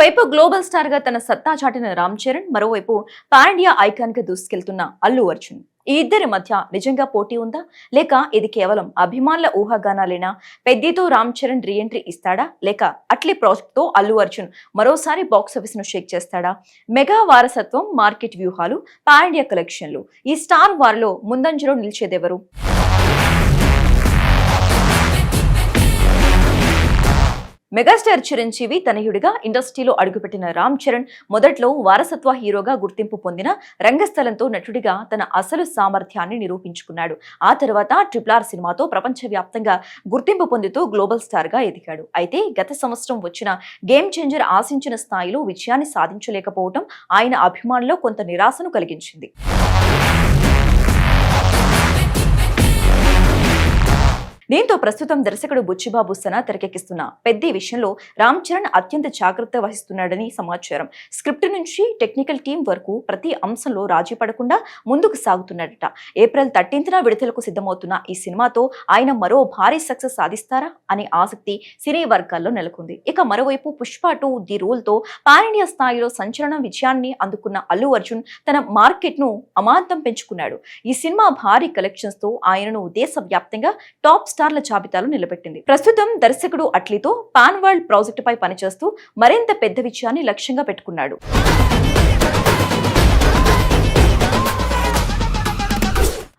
ఒకవైపు global star గా తన సత్తా చాటిన రామ్ చరణ్, మరోవైపు పాన్ ఇండియా ఐకాన్ గా దూసుకెళ్తున్న అల్లు అర్జున్. ఈ ఇద్దరి మధ్య నిజంగా పోటీ ఉందా, లేక ఇది కేవలం అభిమానుల ఊహాగానాలేనా? పెద్దితో రామ్ చరణ్ రీఎంట్రీ ఇస్తాడా, లేక అట్లీ ప్రాజెక్ట్ తో అల్లు అర్జున్ మరోసారి బాక్సాఫీస్ ను షేక్ చేస్తాడా? మెగా వారసత్వం, మార్కెట్ వ్యూహాలు, పాన్ ఇండియా కలెక్షన్లు, ఈ స్టార్ వారిలో ముందంజలో నిలిచేదెవరు? మెగాస్టార్ చిరంజీవి తనయుడిగా ఇండస్ట్రీలో అడుగుపెట్టిన రామ్ చరణ్ మొదట్లో వారసత్వ హీరోగా గుర్తింపు పొందిన రంగస్థలంతో నటుడిగా తన అసలు సామర్థ్యాన్ని నిరూపించుకున్నాడు. ఆ తర్వాత RRR సినిమాతో ప్రపంచవ్యాప్తంగా గుర్తింపు పొందుతూ గ్లోబల్ స్టార్ గా ఎదిగాడు. అయితే గత సంవత్సరం వచ్చిన గేమ్ చేంజర్ ఆశించిన స్థాయిలో విజయాన్ని సాధించలేకపోవడం ఆయన అభిమానుల్లో కొంత నిరాశను కలిగించింది. దీంతో ప్రస్తుతం దర్శకుడు బుచ్చిబాబు సన తెరకెక్కిస్తున్న పెద్ది విషయంలో రామ్ చరణ్ అత్యంత జాగ్రత్త వహిస్తున్నాడని సమాచారం. స్క్రిప్ట్ నుంచి టెక్నికల్ టీం వరకు ప్రతి అంశంలో రాజీ పడకుండా ముందుకు సాగుతున్నాడట. ఏప్రిల్ 13న విడుదలకు సిద్ధమవుతున్న ఈ సినిమాతో ఆయన మరో భారీ సక్సెస్ సాధిస్తారా అనే ఆసక్తి సినీ వర్గాల్లో నెలకొంది. ఇక మరోవైపు పుష్ప 2 ది రూల్ తో పాన్ ఇండియా స్థాయిలో సంచలన విజయాన్ని అందుకున్న అల్లు అర్జున్ తన మార్కెట్ ను అమాంతం పెంచుకున్నాడు. ఈ సినిమా భారీ కలెక్షన్స్ తో ఆయనను దేశవ్యాప్తంగా టాప్ స్టార్ల జాబితాలో నిలబెట్టింది. ప్రస్తుతం దర్శకుడు అట్లీతో పాన్ వరల్డ్ ప్రాజెక్టు పై పనిచేస్తూ మరింత పెద్ద విజయాన్ని లక్ష్యంగా పెట్టుకున్నాడు.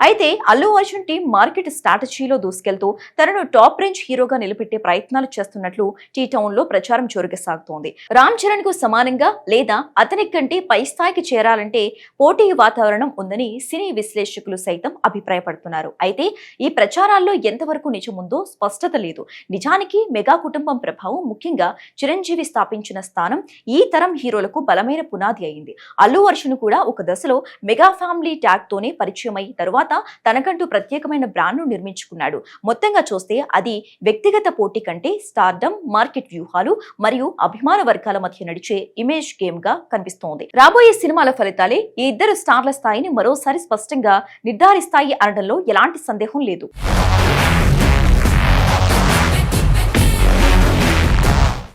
అయితే అల్లు అర్జున్ టీం మార్కెట్ స్ట్రాటజీలో దూసుకెళ్తూ తనను టాప్ రేంజ్ హీరోగా నిలబెట్టే ప్రయత్నాలు చేస్తున్నట్లు టీ టౌన్ లో ప్రచారం జోరుగా సాగుతోంది. రామ్ చరణ్ కు సమానంగా లేదా అతని కంటే పై స్థాయికి చేరాలంటే పోటీ వాతావరణం ఉందని సినీ విశ్లేషకులు సైతం అభిప్రాయపడుతున్నారు. అయితే ఈ ప్రచారాల్లో ఎంతవరకు నిజముందో స్పష్టత లేదు. నిజానికి మెగా కుటుంబం ప్రభావం, ముఖ్యంగా చిరంజీవి స్థాపించిన స్థానం ఈ తరం హీరోలకు బలమైన పునాది అయింది. అల్లు అర్జున్ కూడా ఒక దశలో మెగా ఫ్యామిలీ ట్యాగ్ తోనే పరిచయమై తరువాత తనకంటూ ప్రత్యేకమైన బ్రాండ్ ను నిర్మించుకున్నాడు. మొత్తంగా చూస్తే అది వ్యక్తిగత పోటీ కంటే స్టార్డమ్, మార్కెట్ వ్యూహాలు మరియు అభిమాన వర్గాల మధ్య నడిచే ఇమేజ్ గేమ్ గా కనిపిస్తోంది. రాబోయే సినిమాల ఫలితాలే ఈ ఇద్దరు స్టార్ల స్థాయిని మరోసారి స్పష్టంగా నిర్ధారిస్తాయి అనడంలో ఎలాంటి సందేహం లేదు.